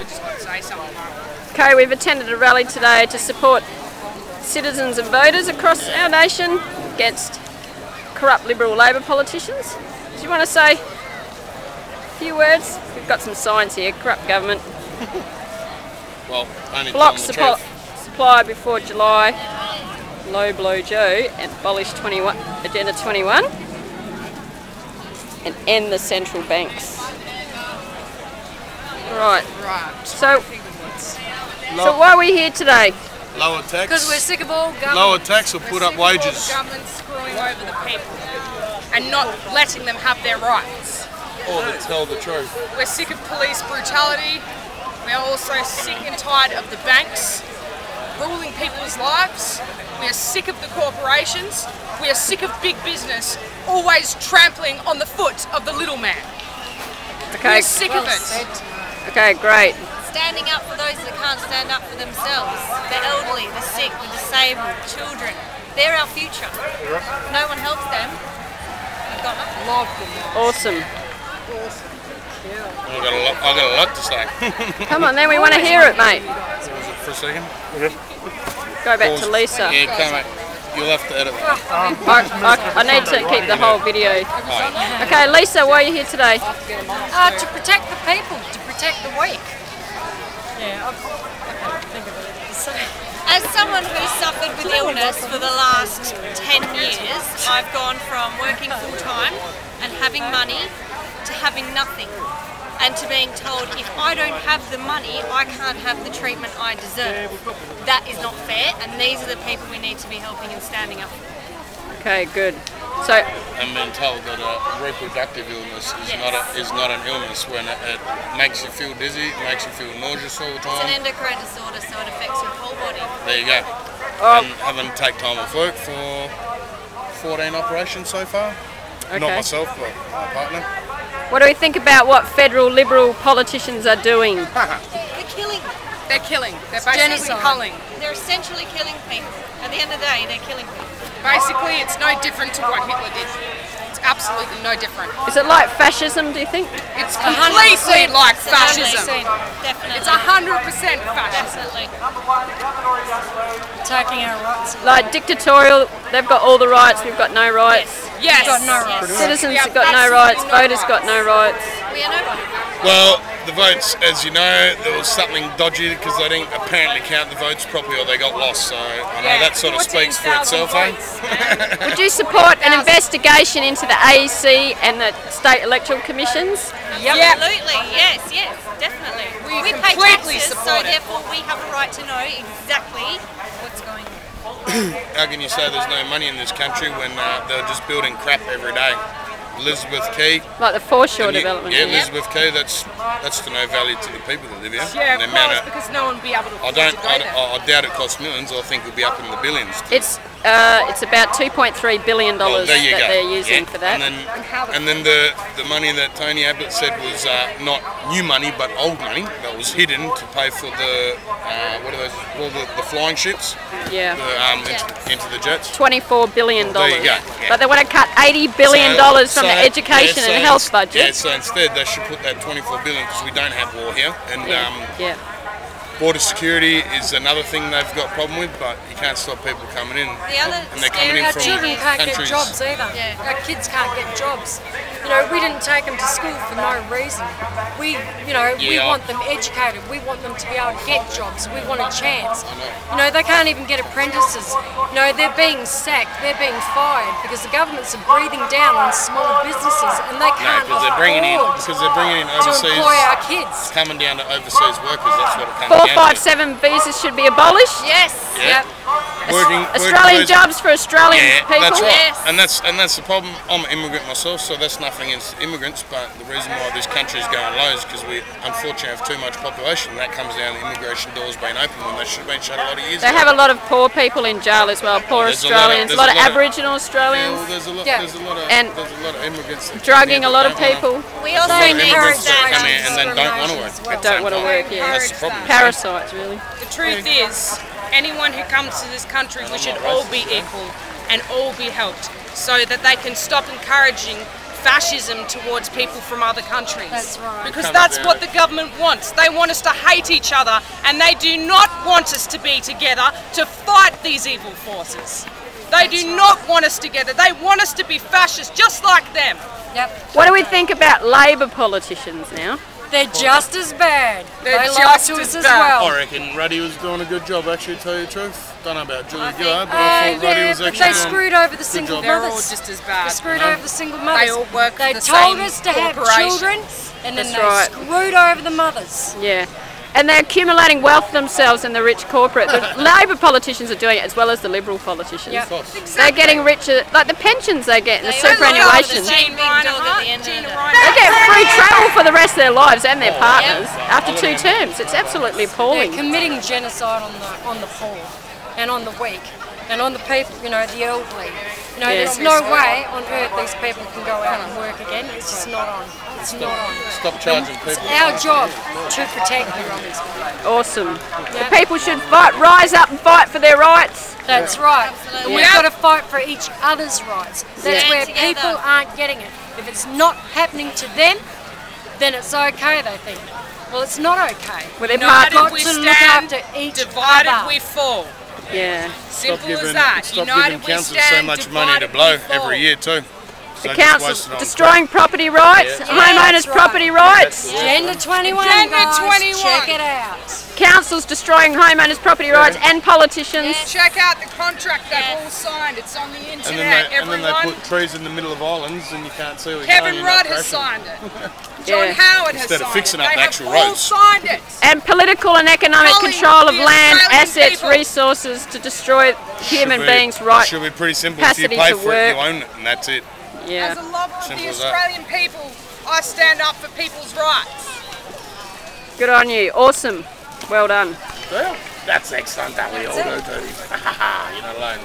just got to say something. Okay, we've attended a rally today to support citizens and voters across our nation against corrupt Liberal Labor politicians. Do you want to say a few words? We've got some signs here. Corrupt government. Well, only Block telling the truth. supply before July. Low blow Joe and abolish Agenda 21 and end the central banks. Right. So why are we here today? Lower tax. Because we're sick of all government. Lower tax will put up wages. Government screwing over the people and not letting them have their rights. Or to tell the truth. We're sick of police brutality. We are also sick and tired of the banks ruling people's lives. We are sick of the corporations. We are sick of big business always trampling on the foot of the little man. Okay. We're sick of it. Okay, great. Standing up for those that can't stand up for themselves. The elderly, the sick, the disabled, children. They're our future. No one helps them. We've got nothing. Awesome. I've got a lot to say. Come on then, we want to hear it, mate. For a second. Go back to Lisa. Yeah, come on. You'll have to edit that. I need to keep the whole video. Okay, Lisa, why are you here today? To protect the people, to protect the weak. Yeah, I think of it. So, as someone who's suffered with illness for the last 10 years, I've gone from working full-time and having money to having nothing. And to being told, if I don't have the money, I can't have the treatment I deserve. That is not fair, and these are the people we need to be helping and standing up for. Okay, good. So, I'm being told that a reproductive illness is not an illness when it makes you feel dizzy, it makes you feel nauseous all the time. It's an endocrine disorder, so it affects your whole body. There you go. And having to take time off work for 14 operations so far. Okay. Not myself, but my partner. what do we think about what federal Liberal politicians are doing? They're killing. They're killing. They're basically culling. They're essentially killing people. At the end of the day, they're killing people. Basically, it's no different to what Hitler did. It's absolutely no different. Is it like fascism, do you think? It's completely like fascism. Definitely. It's 100% fascism. Definitely. taking our rights. Like dictatorial, they've got all the rights, we've got no rights. Yes. We've got no rights. Citizens have got no rights, voters got no rights. We are nobody. Well, the votes, as you know, there was something dodgy because they didn't apparently count the votes properly or they got lost. So I know that sort of speaks for itself. Would you support an investigation into the AEC and the state electoral commissions? Yep. Absolutely, yes, definitely. We pay completely taxes, so support it. therefore we have a right to know exactly what's going on. How can you say there's no money in this country when they're just building crap every day? Elizabeth Quay. Like the foreshore development. Yeah, Elizabeth Quay, that's to no value to the people that live here. Yeah, And of course, because no one will be able to afford to go there. I doubt it costs millions. I think it'll be up in the billions. It's about $2.3 billion that they're using for that. And then the money that Tony Abbott said was not new money but old money that was hidden to pay for the what are those? All the flying ships. Yeah. Into the jets. $24 billion. Well, there you go. Yeah. But they want to cut $80 billion from the education and health budget. Yeah, so instead they should put that $24 billion because we don't have war here. And border security is another thing they've got a problem with, but you can't stop people coming in. And they're coming in Our from children can't get countries. jobs either. Our kids can't get jobs. You know, we didn't take them to school for no reason. We want them educated. We want them to be able to get jobs. We want a chance. You know, they can't even get apprentices. You know, they're being sacked. They're being fired because the governments are breathing down on small businesses and they can't because they're bringing in overseas. To employ our kids. Coming down to overseas workers. That's what it comes down to. 457 visas should be abolished. Yes. Yeah. Australian jobs for Australian people. That's right. Yes. And that's the problem. I'm an immigrant myself, so that's nothing against immigrants. But the reason why this country is going low is because we unfortunately have too much population. That comes down to immigration doors being open when they should have been shut a lot of years ago. They have a lot of poor people in jail as well. Poor Australians, a lot of Aboriginal Australians. There's a lot of immigrants. Drugging a lot of people. We also need immigrants that come here and then don't want to work. Don't want to work, That's the problem. Parasites, really. The truth is, anyone who comes to this country, we should all be equal and all be helped so that they can stop encouraging fascism towards people from other countries. That's right. Because that's what the government wants. They want us to hate each other, and they do not want us to be together to fight these evil forces. They do not want us together. They want us to be fascists just like them. Yep. What do we think about Labor politicians now? They're just as bad. They're they just lie to as us as bad. well. I reckon Ruddy was doing a good job, actually, to tell you the truth. Don't know about Julie think- Gillard, but I thought Ruddy Yeah, was but actually they doing screwed over the single job. They're all mothers. just as They bad. screwed over the single mothers. They all work for They the told same us to have corporations. children, and then That's they right. screwed over the mothers. Yeah. And they're accumulating wealth themselves in the rich corporate. The Labor politicians are doing it as well as the Liberal politicians. Yep. They're getting richer, like the pensions they get and the They all superannuation. love the same big dog at the end of the day. They get free travel for the rest of their lives and their partners after 2 terms. It's absolutely They're appalling. committing genocide on the poor and on the weak and on the people, you know, the elderly. You know, Yeah. there's no way on earth these people can go out and work again. It's just not on. It's not on. Stop charging It's people. our job to protect them. Awesome. Yeah. The people should rise up and fight for their rights. That's right. And Yeah. we've got to fight for each other's rights. That's Yeah. where Together. people aren't getting it. If it's not happening to them, then it's okay, they think. Well, it's not okay. Well, they're United part- we to look stand, after each divided other. we fall. Yeah. Simple Stop as that. giving United we councils stand, so much money to divided blow we fall. every year too. The council's destroying property rights, Yeah. homeowners' That's right. property rights. Gender 21, Agenda guys. 21. Check it out. Councils destroying homeowners' property rights and politicians. Check out the contract they've all signed. It's on the And internet. then they Everyone. put trees in the middle of islands and you can't see what Kevin Rudd has signed it. John Yeah. Howard has Instead of signed fixing it. up They the have actual all roads. signed it. And political and economic Calling control of the land, Australian assets, people. resources to destroy human beings' right. Should be pretty simple. If you capacity pay to for it, you work. own it, and that's it. Yeah. As a lover of Simple the as that. Australian people, I stand up for people's rights. Good on you. Awesome. Well done. Well, that's excellent. That we all do. You're not alone.